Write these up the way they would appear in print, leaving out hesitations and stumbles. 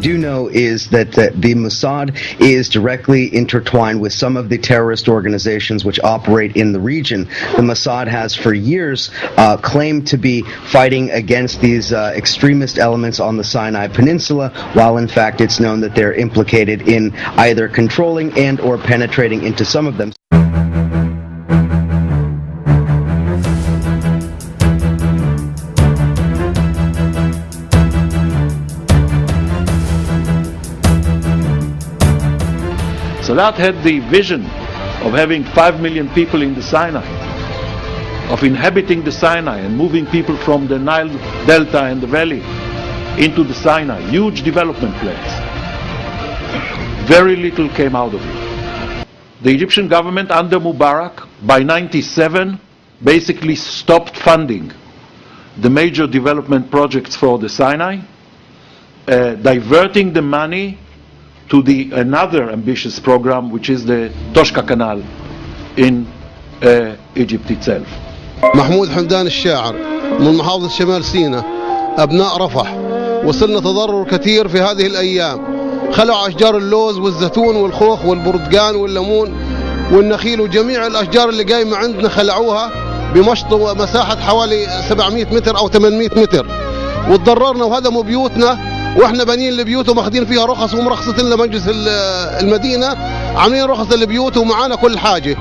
do know is that the Mossad is directly intertwined with some of the terrorist organizations which operate in the region. The Mossad has for years claimed to be fighting against these extremist elements on the Sinai Peninsula, while in fact it's known that they're implicated in either controlling and or penetrating into some of them. Sadat had the vision of having 5 million people in the Sinai, of inhabiting the Sinai and moving people from the Nile Delta and the valley into the Sinai. Huge development plans. Very little came out of it. The Egyptian government under Mubarak, by 97, basically stopped funding the major development projects for the Sinai, diverting the money to another ambitious program, which is the Toshka Canal in Egypt itself. محمود حمدان الشاعر من محافظة شمال سيناء، أبناء رفح. وصلنا تضرر كثير في هذه الأيام. خلعوا أشجار اللوز والزيتون والخوخ والبرتقال والليمون والنخيل وجميع الأشجار اللي قايمة عندنا خلعوها بمشط مساحة حوالي 700 متر أو 800 متر، وتضررنا وهدموا بيوتنا، واحنا بانيين البيوت وماخذين فيها رخص ومرخصتين لمجلس المدينه، عاملين رخص للبيوت ومعانا كل حاجه.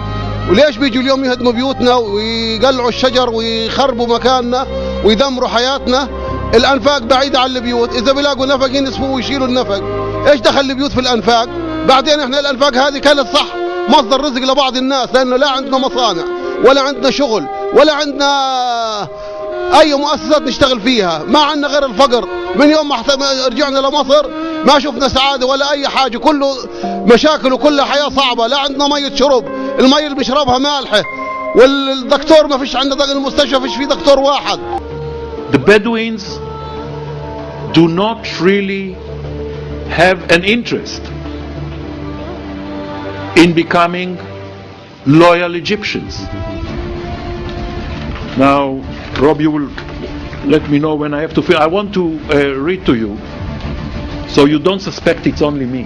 وليش بيجوا اليوم يهدموا بيوتنا ويقلعوا الشجر ويخربوا مكاننا ويدمروا حياتنا؟ الانفاق بعيده عن البيوت، اذا بيلاقوا نفق ينسفوا ويشيلوا النفق. ايش دخل البيوت في الانفاق؟ بعدين احنا الانفاق هذه كانت صح مصدر رزق لبعض الناس، لانه لا عندنا مصانع ولا عندنا شغل ولا عندنا اي مؤسسات نشتغل فيها، ما عندنا غير الفقر. من يوم ما رجعنا لمصر ما شفنا سعاده ولا اي حاجه، كله مشاكل وكلها حياه صعبه. لا عندنا ميه شرب، الميه اللي بنشربها مالحه، والدكتور ما فيش عندنا، المستشفى فيش فيه دكتور واحد. The Bedouins do not really have an interest in becoming loyal Egyptians. Now, Rob, you will let me know when I have to feel. I want to read to you, so you don't suspect it's only me.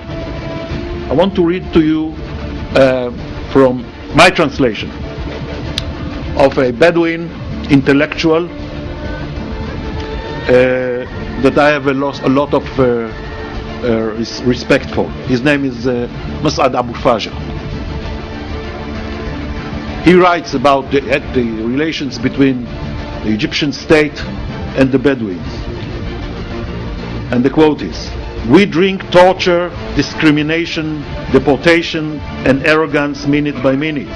I want to read to you from my translation of a Bedouin intellectual that I have a lot of respect for. His name is Mas'ad Abu Fajr. He writes about the relations between the Egyptian state and the Bedouins. And the quote is, "We drink torture, discrimination, deportation, and arrogance minute by minute,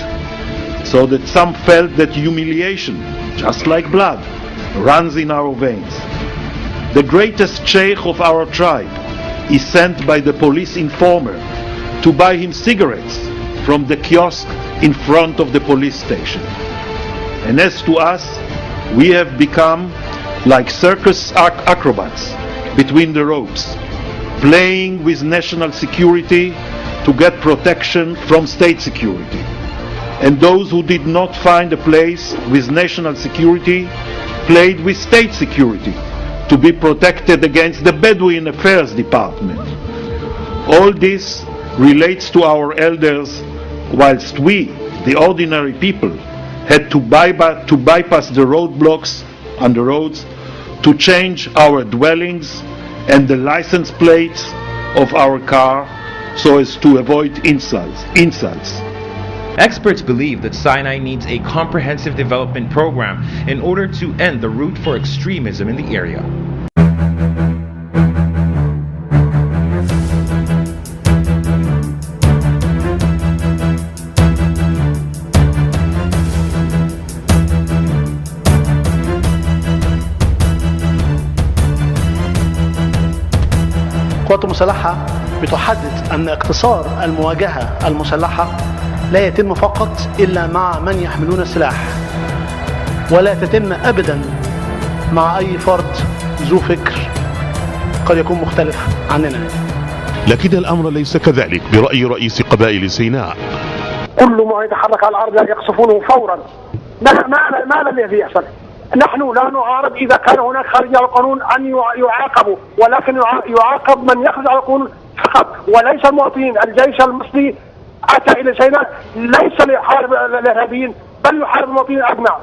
so that some felt that humiliation, just like blood, runs in our veins. The greatest sheikh of our tribe is sent by the police informer to buy him cigarettes from the kiosk in front of the police station. And as to us, we have become like circus acrobats between the ropes, playing with national security to get protection from state security. And those who did not find a place with national security played with state security to be protected against the Bedouin Affairs Department. All this relates to our elders, whilst we, the ordinary people, had to bypass the roadblocks on the roads to change our dwellings and the license plates of our car so as to avoid insults. Experts believe that Sinai needs a comprehensive development program in order to end the route for extremism in the area. القوات المسلحة بتحدد أن اقتصار المواجهة المسلحة لا يتم فقط إلا مع من يحملون السلاح، ولا تتم أبدا مع أي فرد ذو فكر قد يكون مختلف عننا. لكن الأمر ليس كذلك برأي رئيس قبائل سيناء. كل ما يتحرك على الأرض يقصفونه فورا. ما الذي يحصل؟ نحن لا نعارض إذا كان هناك خارج على القانون أن يعاقبوا، ولكن يعاقب من يخرج على القانون فقط وليس المواطنين. الجيش المصري أتى إلى سيناء ليس ليحارب الإرهابيين بل يحارب المواطنين أجمع.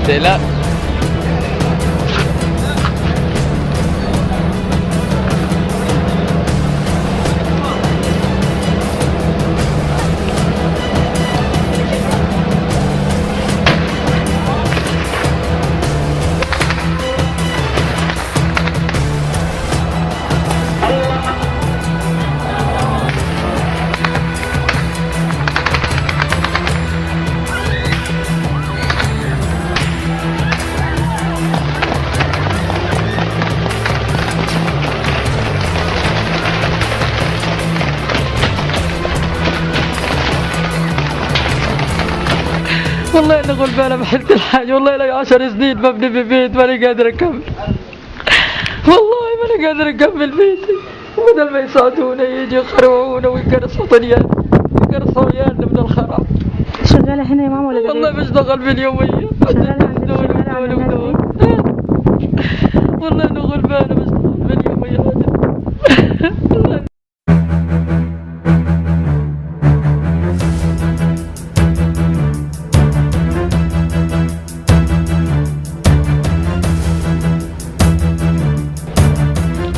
لا والله انا غلبانه بحس الحاجه، والله لي 10 سنين مبني ببيت ماني قادر اكمل، والله ماني قادر اكمل بيتي، وبدل ما يساعدونا يجي يخرعونا ويقرصوا طنيان يقرصوا عيالنا من الخراب. شغاله هنا يا ماما ولا والله بشتغل باليوميه والله انا غلبانه بشتغل باليوميه.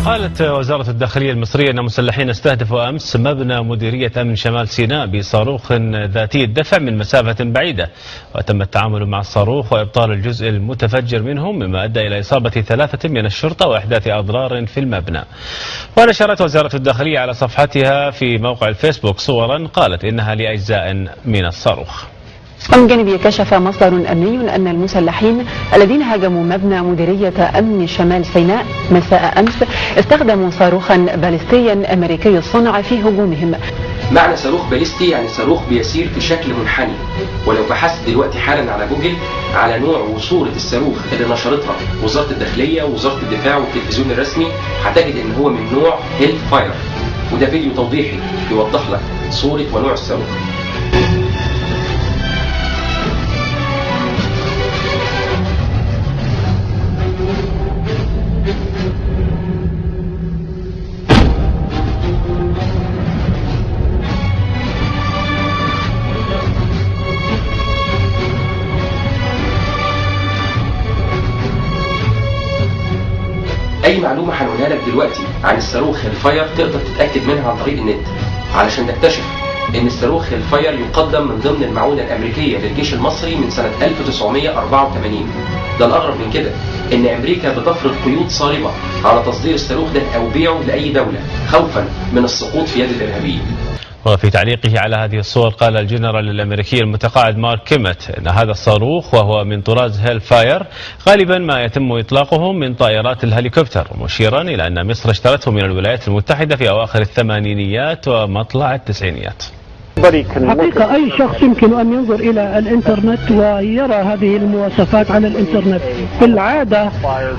قالت وزارة الداخلية المصرية أن مسلحين استهدفوا أمس مبنى مديرية أمن شمال سيناء بصاروخ ذاتي الدفع من مسافة بعيدة، وتم التعامل مع الصاروخ وإبطال الجزء المتفجر منه، مما أدى إلى إصابة 3 من الشرطة وإحداث أضرار في المبنى. ونشرت وزارة الداخلية على صفحتها في موقع الفيسبوك صورا قالت إنها لأجزاء من الصاروخ. ومن جانبه كشف مصدر أمني أن المسلحين الذين هاجموا مبنى مديرية أمن شمال سيناء مساء أمس استخدموا صاروخا باليستيا أمريكي الصنع في هجومهم. معنى صاروخ باليستي يعني صاروخ بيسير في شكل منحني، ولو بحثت دلوقتي حالا على جوجل على نوع وصورة الصاروخ اللي نشرتها وزارة الداخلية ووزارة الدفاع والتلفزيون الرسمي هتجد ان هو من نوع هيل فاير، وده فيديو توضيحي يوضح لك صورة ونوع الصاروخ. اي معلومة هنقولها لك دلوقتي عن الصاروخ الفاير تقدر تتأكد منها عن طريق النت، علشان نكتشف ان الصاروخ الفاير يقدم من ضمن المعونة الامريكية للجيش المصري من سنة 1984. ده الاغرب من كده ان امريكا بتفرض قيود صارمة على تصدير الصاروخ ده او بيعه لاي دولة خوفا من السقوط في يد الارهابيين. وفي تعليقه على هذه الصور قال الجنرال الأمريكي المتقاعد مارك كيمت أن هذا الصاروخ وهو من طراز هيل فاير غالبا ما يتم إطلاقه من طائرات الهليكوبتر، مشيرا إلى أن مصر اشترته من الولايات المتحدة في أواخر الثمانينيات ومطلع التسعينيات. حقيقة أي شخص يمكن أن ينظر إلى الإنترنت ويرى هذه المواصفات على الإنترنت. في العادة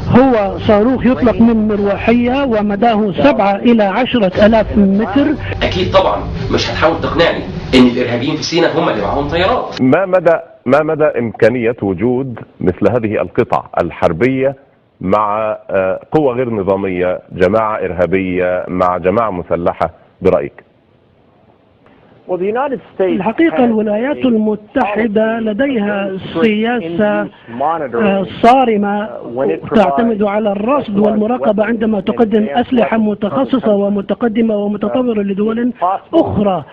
هو صاروخ يطلق من مروحية ومداه 7 إلى 10,000 متر. أكيد طبعا مش هتحاول تقنعني إن الإرهابيين في سيناء هم اللي معاهم طيارات. ما مدى إمكانية وجود مثل هذه القطع الحربية مع قوة غير نظامية، جماعة إرهابية مع جماعة مسلحة برأيك؟ الحقيقة الولايات المتحدة لديها سياسة صارمة تعتمد على الرصد والمراقبة عندما تقدم أسلحة متخصصة ومتقدمة ومتطورة لدول أخرى.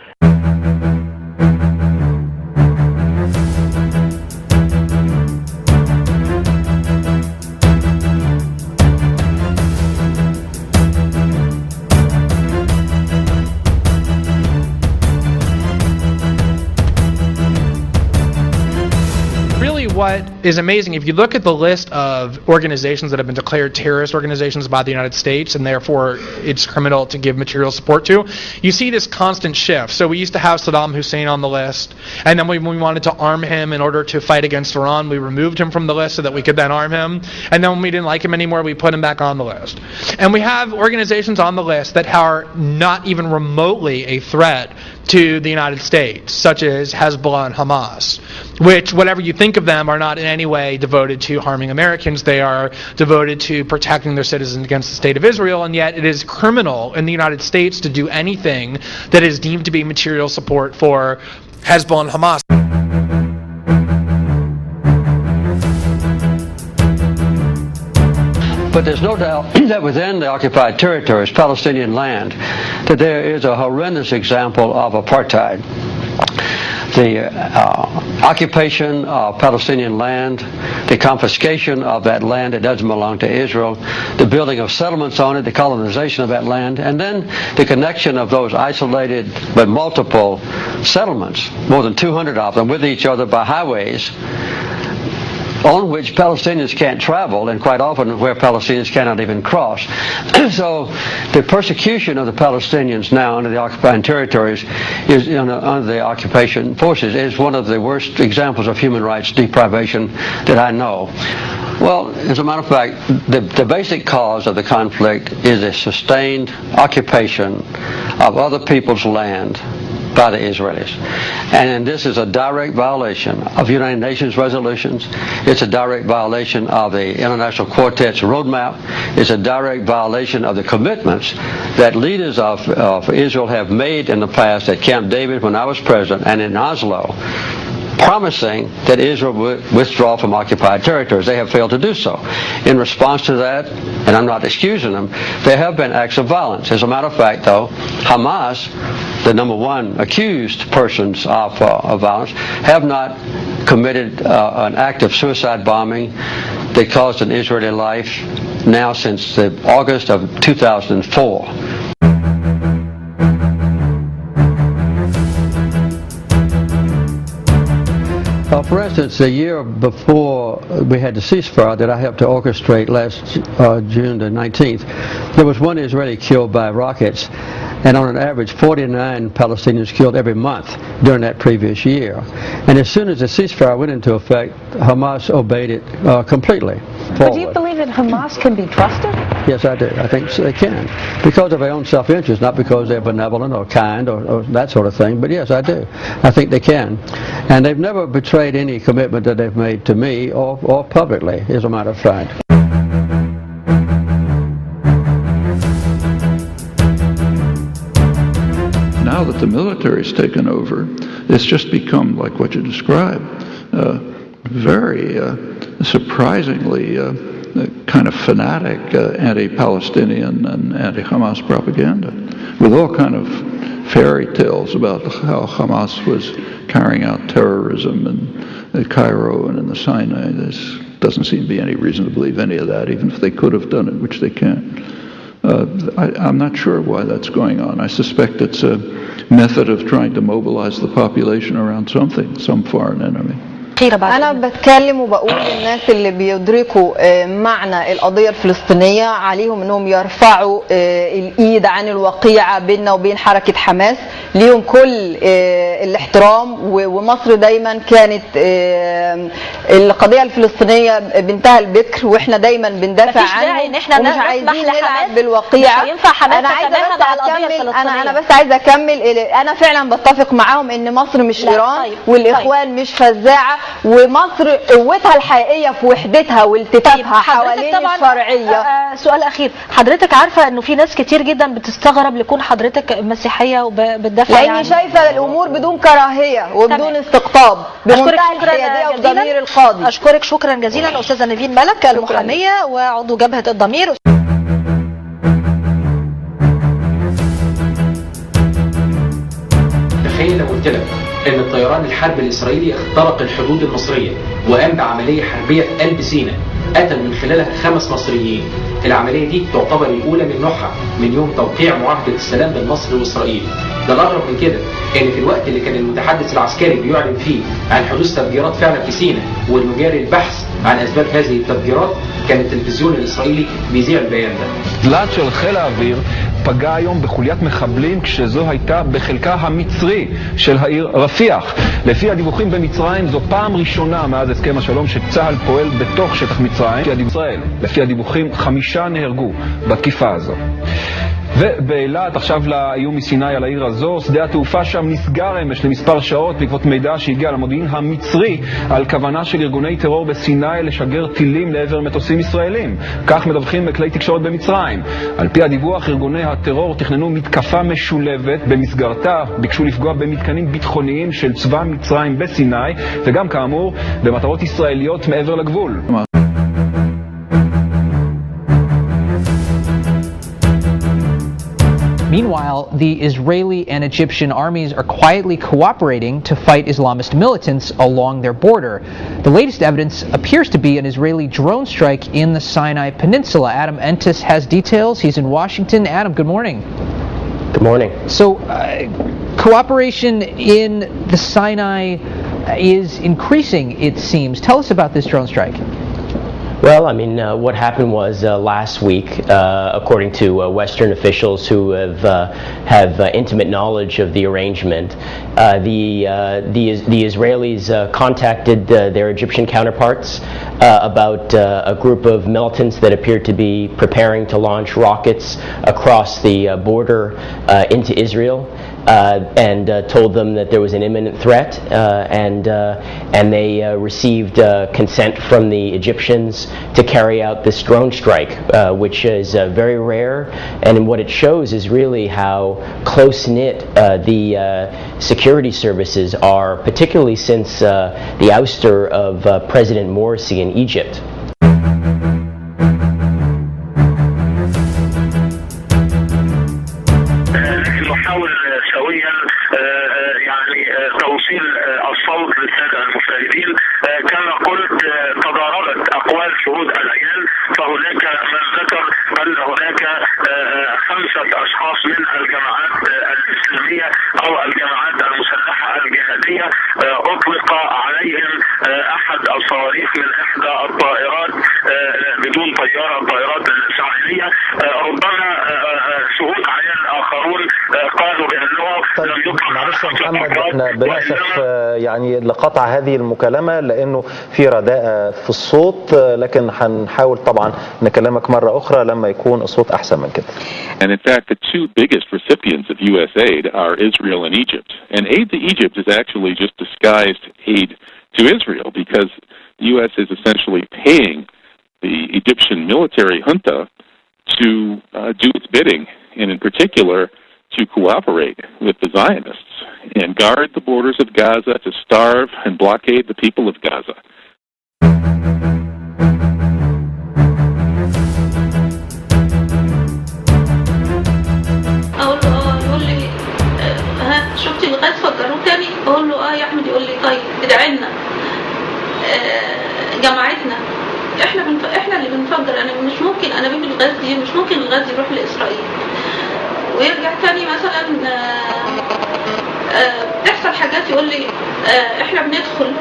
What is amazing, if you look at the list of organizations that have been declared terrorist organizations by the United States, and therefore it's criminal to give material support to, you see this constant shift. So we used to have Saddam Hussein on the list, and then when we wanted to arm him in order to fight against Iran, we removed him from the list so that we could then arm him, and then when we didn't like him anymore, we put him back on the list. And we have organizations on the list that are not even remotely a threat to the United States, such as Hezbollah and Hamas, which, whatever you think of them, are not in any way devoted to harming Americans. They are devoted to protecting their citizens against the state of Israel, and yet it is criminal in the United States to do anything that is deemed to be material support for Hezbollah and Hamas. But there's no doubt that within the occupied territories, Palestinian land, that there is a horrendous example of apartheid. The occupation of Palestinian land, the confiscation of that land that doesn't belong to Israel, the building of settlements on it, the colonization of that land, and then the connection of those isolated but multiple settlements, more than 200 of them, with each other by highways, on which Palestinians can't travel, and quite often where Palestinians cannot even cross. So the persecution of the Palestinians now under the occupied territories is under the occupation forces is one of the worst examples of human rights deprivation that I know. Well, as a matter of fact, the basic cause of the conflict is a sustained occupation of other people's land by the Israelis. And this is a direct violation of United Nations resolutions. It's a direct violation of the International Quartet's roadmap. It's a direct violation of the commitments that leaders of Israel have made in the past at Camp David when I was president and in Oslo, promising that Israel would withdraw from occupied territories. They have failed to do so. In response to that, and I'm not excusing them, there have been acts of violence. As a matter of fact, though, Hamas, the number one accused persons of violence, have not committed an act of suicide bombing that caused an Israeli life now since August of 2004. For instance, the year before we had the ceasefire that I helped to orchestrate last June the 19th, there was one Israeli killed by rockets, and on an average 49 Palestinians killed every month during that previous year. And as soon as the ceasefire went into effect, Hamas obeyed it completely. But do you believe that Hamas can be trusted? Yes, I do. I think they can. Because of their own self-interest, not because they're benevolent or kind or that sort of thing. But yes, I do. I think they can. And they've never betrayed any commitment that they've made to me or publicly, as a matter of fact. Now that the military's taken over, it's just become like what you described, very surprisingly kind of fanatic anti-Palestinian and anti-Hamas propaganda, with all kind of fairy tales about how Hamas was carrying out terrorism in Cairo and in the Sinai. There doesn't seem to be any reason to believe any of that, even if they could have done it, which they can't. I'm not sure why that's going on. I suspect it's a method of trying to mobilize the population around something, some foreign enemy. أنا بتكلم وبقول للناس اللي بيدركوا معنى القضية الفلسطينية عليهم أنهم يرفعوا الإيد عن الوقيعة بيننا وبين حركة حماس. ليهم كل الاحترام، ومصر دايما كانت القضية الفلسطينية بنتها البكر، واحنا دايما بندافع عنهم ومش عايزين نلعب بالوقيعة. أنا عايزة بس أكمل، أنا بس عايزة أكمل. أنا فعلا بتفق معاهم إن مصر مش إيران والإخوان مش فزاعة، ومصر قوتها الحقيقية في وحدتها والتفافها حوالين الشرعية. سؤال أخير، حضرتك عارفة إنه في ناس كتير جدا بتستغرب لكون حضرتك مسيحية وبتدافع لاني يعني شايفه الامور بدون كراهيه وبدون استقطاب، بمنتهى الحياديه والضمير القاضي. اشكرك شكرا جزيلا استاذه نيفين ملك المحاميه وعضو جبهه الضمير. تخيل لو قلت لك ان الطيران الحربي الاسرائيلي اخترق الحدود المصريه وقام بعمليه حربيه في قلب سيناء قتل من خلالها 5 مصريين. العمليه دي تعتبر الاولى من نوعها من يوم توقيع معاهده السلام بين مصر واسرائيل. ده الاغرب من كده ان في الوقت اللي كان المتحدث العسكري بيعلن فيه عن حدوث تفجيرات فعلا في سيناء والمجاري البحث عن اسباب هذه التفجيرات، كان التلفزيون الاسرائيلي بيذيع البيان ده. דלת של חיל האוויר פגע היום בחוליית מחבלים כשזו הייתה בחלקה המצרי של העיר רפיח. לפי הדיווחים במצרים זו פעם ראשונה מאז הסכם השלום שצה"ל פועל בתוך שטח מצרים. לפי הדיווחים 5 נהרגו בתקיפה הזו. ובאילת עכשיו לאיום מסיני על העיר הזו, שדה התעופה שם נסגר אמש למספר שעות בעקבות מידע שהגיע למודיעין המצרי על כוונה של ארגוני טרור בסיני לשגר טילים לעבר מטוסים ישראלים. כך מדווחים בכלי תקשורת במצרים. על פי הדיווח, ארגוני הטרור תכננו מתקפה משולבת, במסגרתה ביקשו לפגוע במתקנים ביטחוניים של צבא מצרים בסיני, וגם כאמור במטרות ישראליות מעבר לגבול. Meanwhile, the Israeli and Egyptian armies are quietly cooperating to fight Islamist militants along their border. The latest evidence appears to be an Israeli drone strike in the Sinai Peninsula. Adam Entis has details. He's in Washington. Adam, good morning. Good morning. So, cooperation in the Sinai is increasing, it seems. Tell us about this drone strike. Well, I mean, what happened was last week, according to Western officials who have intimate knowledge of the arrangement, the Israelis contacted their Egyptian counterparts about a group of militants that appeared to be preparing to launch rockets across the border into Israel. And told them that there was an imminent threat, and they received consent from the Egyptians to carry out this drone strike, which is very rare, and what it shows is really how close-knit the security services are, particularly since the ouster of President Morsi in Egypt. توصيل الصوت للسادة المشاهدين. كما قلت تضاربت أقوال شهود العيان، فهناك من ذكر أن هناك 5 أشخاص من الجماعات الإسلامية أو الجماعات المسلحة الجهادية أطلق عليهم أحد الصواريخ من إحدى الطائرات بدون طيارة، الطائرات الإسرائيلية. ربما شهود عيان آخرون قالوا بأنه لم يطلق. معلش يا محمد، احنا بنأسف يعني لقطع هذه المكالمة لأنه في رداءة في الصوت، لكن هنحاول طبعا نكلمك مرة أخرى لما يكون الصوت أحسن من كده. And in fact, the 2 biggest recipients of U.S. aid are Israel and Egypt. And aid to Egypt is actually just disguised aid to Israel, because the U.S. is essentially paying the Egyptian military junta to do its bidding, and in particular to cooperate with the Zionists and guard the borders of Gaza, to starve and blockade the people of Gaza. يقول لي ها شفتي الغاز فجروه تاني؟ اقول له يا احمد. يقول لي طيب ادعي لنا جماعتنا، احنا اللي بنفجر. انا مش ممكن انابيب الغاز دي، مش ممكن الغاز يروح لاسرائيل. ويرجع تاني مثلا تحصل حاجات يقول لي احنا بندخل،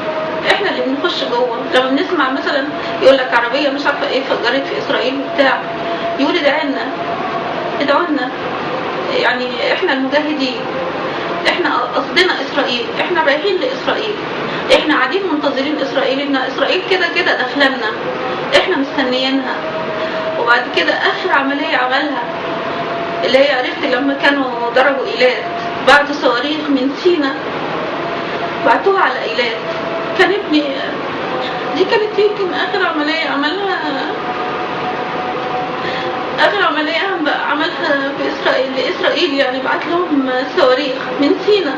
احنا اللي بنخش جوه. لما بنسمع مثلا يقول لك عربيه مش عارفه ايه فجرت في اسرائيل وبتاع، يقول ادعوا لنا يعني احنا المجاهدين، احنا قصدنا اسرائيل، احنا رايحين لاسرائيل، احنا قاعدين منتظرين اسرائيل، ان اسرائيل كده داخلنا، احنا مستنيينها. وبعد كده اخر عمليه عملها اللي هي عرفت لما كانوا ضربوا ايلات، بعد صواريخ من سيناء بعتوها على ايلات. كان ابني دي كانت يمكن اخر عمليه عملها آخر عملية عملها في إسرائيل لإسرائيل، يعني بعت لهم صواريخ من سيناء.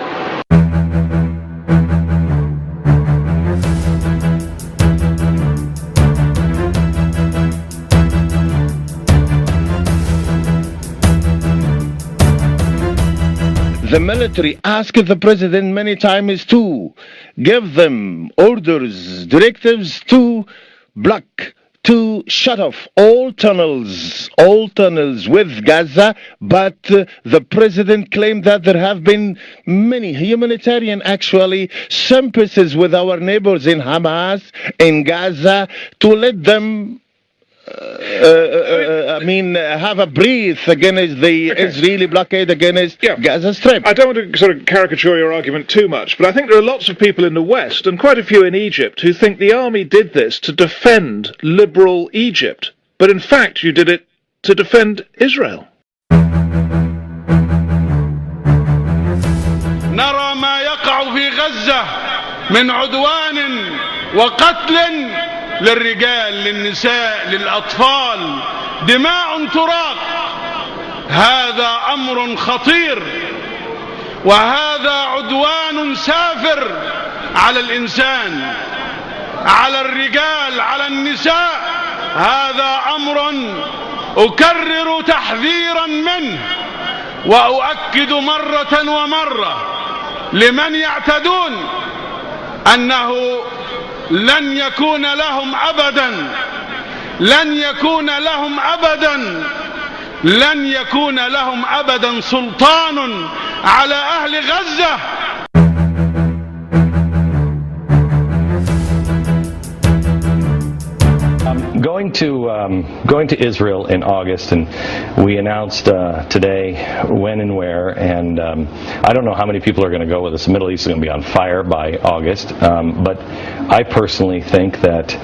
The military asked the president many times to give them orders, directives to block, to shut off all tunnels with Gaza, but the president claimed that there have been many humanitarian actually sympathies with our neighbors in Hamas, in Gaza, to let them have a breath against the Israeli blockade against Gaza Strip. I don't want to sort of caricature your argument too much, but I think there are lots of people in the West, and quite a few in Egypt, who think the army did this to defend liberal Egypt. But in fact, you did it to defend Israel. نرى ما يقع في غزة من عدوان وقتل للرجال، للنساء، للأطفال، دماء تراق. هذا أمر خطير، وهذا عدوان سافر على الإنسان، على الرجال، على النساء. هذا أمر أكرر تحذيرا منه، وأؤكد مرة ومرة لمن يعتدون أنه لن يكون لهم أبدا، لن يكون لهم أبدا، لن يكون لهم أبدا سلطان على أهل غزة. Going to Israel in August, and we announced today when and where, and I don't know how many people are going to go with us. The Middle East is going to be on fire by August, but I personally think that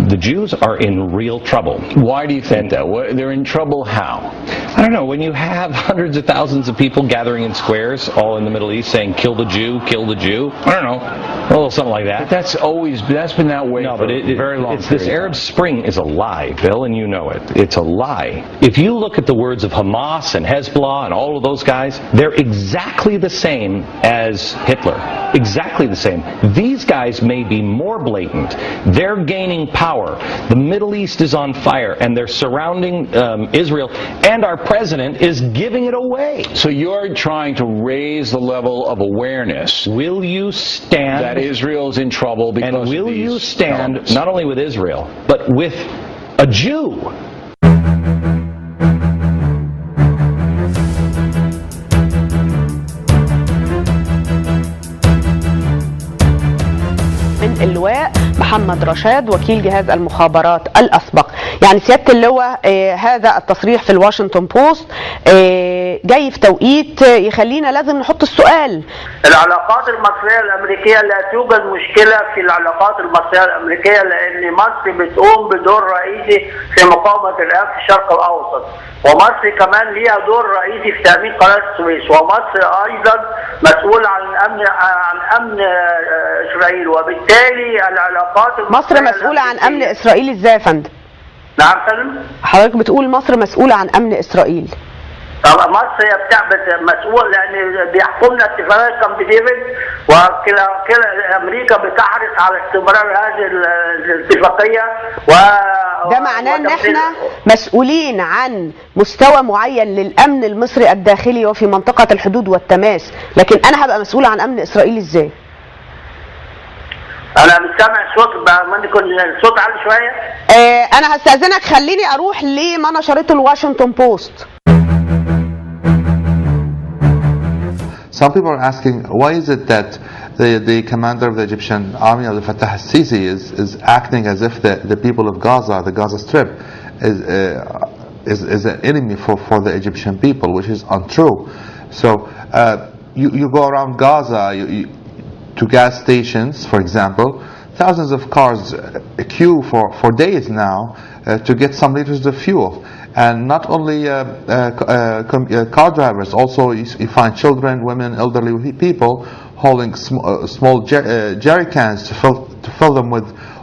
the Jews are in real trouble. Why do you think that? They're in trouble how? I don't know. When you have hundreds of thousands of people gathering in squares all in the Middle East saying, kill the Jew, kill the Jew. I don't know. A little something like that. But that's been that way for a very long time. This Arab Spring is a lie, Bill, and you know it. It's a lie. If you look at the words of Hamas and Hezbollah and all of those guys, they're exactly the same as Hitler. Exactly the same. These guys may be more blatant. They're gaining power. The Middle East is on fire, and they're surrounding Israel, and our president is giving it away. So you're trying to raise the level of awareness. Will you stand that Israel is in trouble because of these? And will you stand not only with Israel, but with a Jew? اللواء محمد رشاد وكيل جهاز المخابرات الأسبق. يعني سيادة اللواء هذا التصريح في الواشنطن بوست جاي في توقيت يخلينا لازم نحط السؤال. العلاقات المصرية الأمريكية لا توجد مشكلة في العلاقات المصرية الأمريكية، لأن مصر بتقوم بدور رئيسي في مقاومة الإرهاب في الشرق الأوسط، ومصر كمان ليها دور رئيسي في تأمين قناة السويس، ومصر أيضا مسؤولة عن أمن إسرائيل، وبالتالي العلاقات مصر مسؤولة عن أمن إسرائيل إزاي يا فندم؟ نعم فندم؟ حضرتك بتقول مصر مسؤولة عن أمن إسرائيل. مصر هي مسؤول لأن بيحكمنا اتفاقية كامب ديفيد، وكلا أمريكا بتحرص على استمرار هذه الاتفاقية. ده معناه إن إحنا مسؤولين عن مستوى معين للأمن المصري الداخلي وفي منطقة الحدود والتماس، لكن أنا هبقى مسؤولة عن أمن إسرائيل إزاي؟ أنا مش سامع الصوت، ممكن الصوت عالي شوية؟ أنا هستأذنك خليني أروح لما نشرته الواشنطن بوست. Some people are asking, why is it that the commander of the Egyptian army, Abdel Fattah al-Sisi, is acting as if the people of Gaza, the Gaza Strip, is an enemy for the Egyptian people, which is untrue. So you go around Gaza to gas stations, for example, thousands of cars queue for days now to get some liters of fuel. And not only car drivers, also you find children, women, elderly people holding small jerry cans to fill them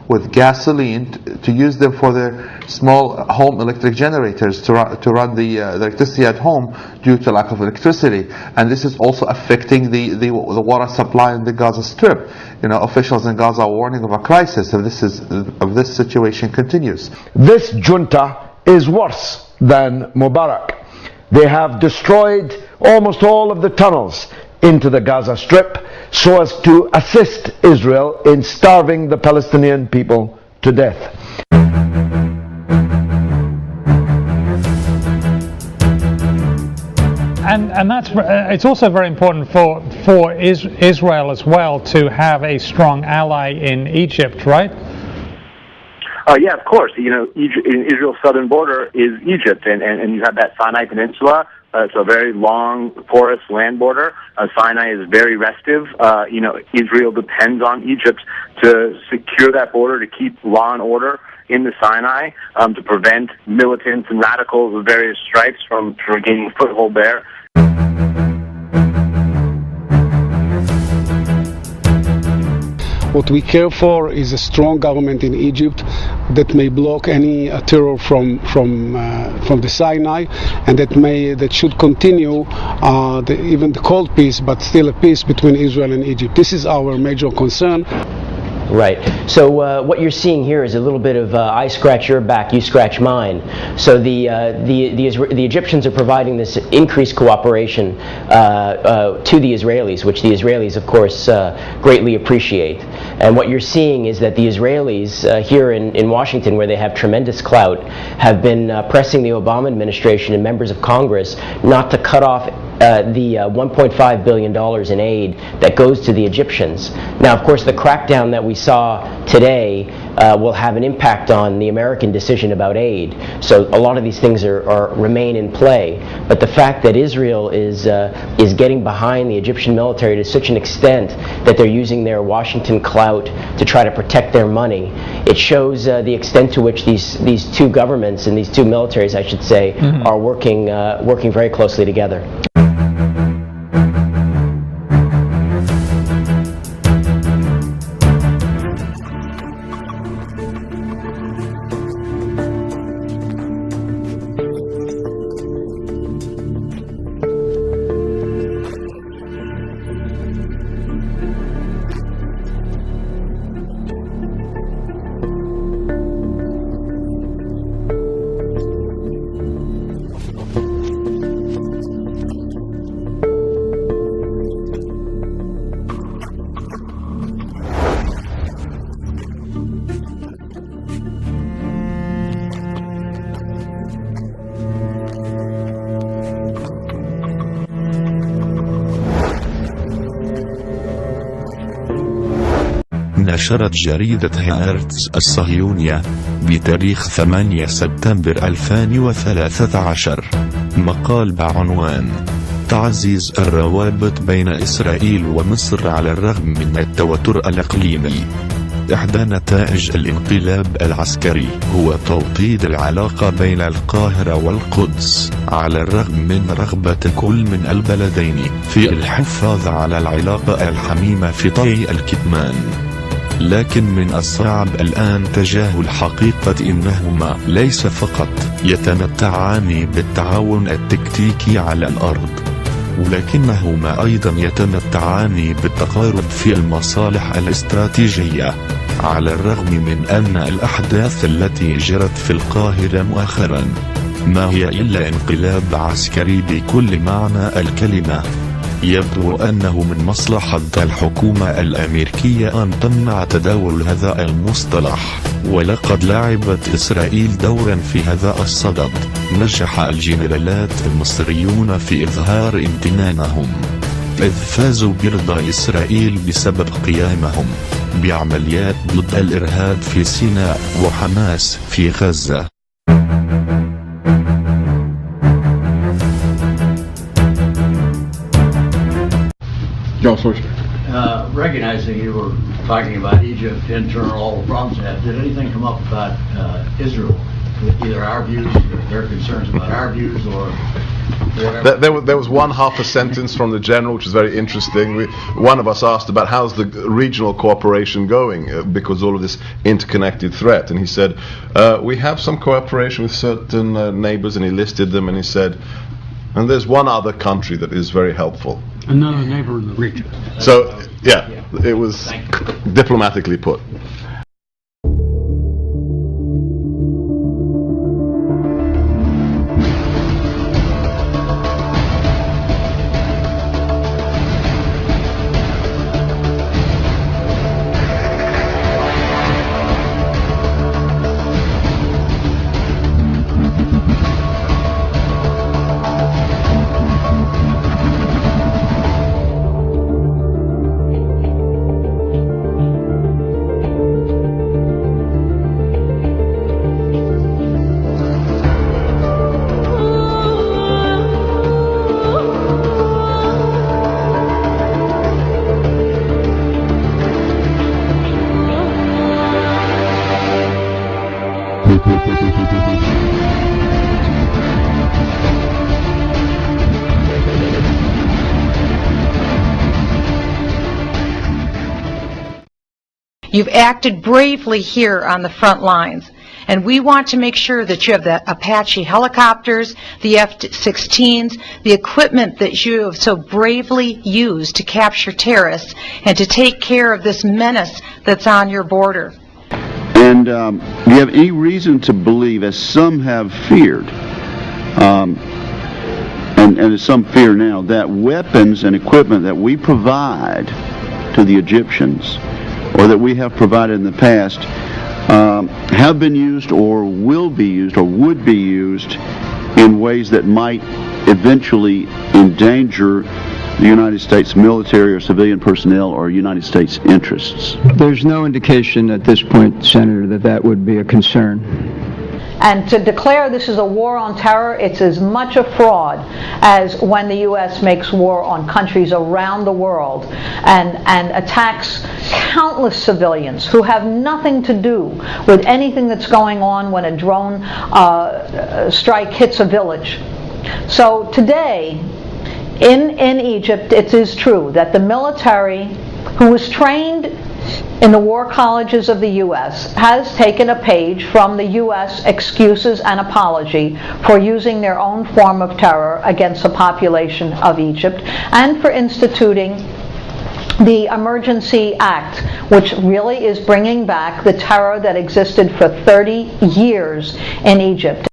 with gasoline to use them for their small home electric generators to run the electricity at home due to lack of electricity. And this is also affecting the water supply in the Gaza Strip. Officials in Gaza are warning of a crisis if this situation continues. This junta is worse than Mubarak. They have destroyed almost all of the tunnels into the Gaza Strip so as to assist Israel in starving the Palestinian people to death. And it's also very important for Israel as well to have a strong ally in Egypt, right? Yeah, of course. Israel's southern border is Egypt, and you have that Sinai Peninsula. It's a very long, porous land border. Sinai is very restive. Israel depends on Egypt to secure that border, to keep law and order in the Sinai, to prevent militants and radicals of various stripes from gaining a foothold there. What we care for is a strong government in Egypt that may block any terror from the Sinai, and that should continue even the cold peace, but still a peace between Israel and Egypt. This is our major concern. Right. So what you're seeing here is a little bit of I scratch your back, you scratch mine. So the Egyptians are providing this increased cooperation to the Israelis, which the Israelis, of course, greatly appreciate. And what you're seeing is that the Israelis here in Washington, where they have tremendous clout, have been pressing the Obama administration and members of Congress not to cut off the $1.5 billion in aid that goes to the Egyptians. Now, of course, the crackdown that we saw today will have an impact on the American decision about aid. So a lot of these things remain in play. But the fact that Israel is getting behind the Egyptian military to such an extent that they're using their Washington clout to try to protect their money, it shows the extent to which these two governments and these two militaries, I should say, are working very closely together. نشرت جريدة هارتز الصهيونية بتاريخ 8 سبتمبر 2013 مقال بعنوان تعزيز الروابط بين إسرائيل ومصر على الرغم من التوتر الإقليمي. إحدى نتائج الانقلاب العسكري هو توطيد العلاقة بين القاهرة والقدس على الرغم من رغبة كل من البلدين في الحفاظ على العلاقة الحميمة في طي الكتمان. لكن من الصعب الآن تجاهل حقيقة إنهما ليس فقط يتمتعان بالتعاون التكتيكي على الأرض، ولكنهما أيضا يتمتعان بالتقارب في المصالح الاستراتيجية، على الرغم من أن الأحداث التي جرت في القاهرة مؤخرا ما هي إلا انقلاب عسكري بكل معنى الكلمة. يبدو أنه من مصلحة الحكومة الأمريكية أن تمنع تداول هذا المصطلح، ولقد لعبت إسرائيل دورا في هذا الصدد. نجح الجنرالات المصريون في إظهار امتنانهم، إذ فازوا برضا إسرائيل بسبب قيامهم بعمليات ضد الإرهاب في سيناء وحماس في غزة. Recognizing you were talking about Egypt, internal, all the problems they have, did anything come up about Israel? Either our views, their concerns about our views, or There was one half a sentence from the general, which is very interesting. One of us asked about how's the regional cooperation going because all of this interconnected threat, and he said we have some cooperation with certain neighbors, and he listed them, and he said, and there's one other country that is very helpful. Another neighbor in the region. So yeah, it was diplomatically put. You've acted bravely here on the front lines, and we want to make sure that you have the Apache helicopters, the F-16s, the equipment that you have so bravely used to capture terrorists and to take care of this menace that's on your border. And do you have any reason to believe, as some have feared, and as some fear now, that weapons and equipment that we provide to the Egyptians, or that we have provided in the past, have been used or will be used or would be used in ways that might eventually endanger the United States military or civilian personnel or United States interests? There's no indication at this point, Senator, that that would be a concern. And to declare this is a war on terror, it's as much a fraud as when the U.S. makes war on countries around the world and attacks countless civilians who have nothing to do with anything that's going on when a drone strike hits a village. So today, in Egypt, it is true that the military, who was trained in the war colleges of the U.S., has taken a page from the U.S. excuses and apology for using their own form of terror against the population of Egypt, and for instituting the Emergency Act, which really is bringing back the terror that existed for 30 years in Egypt.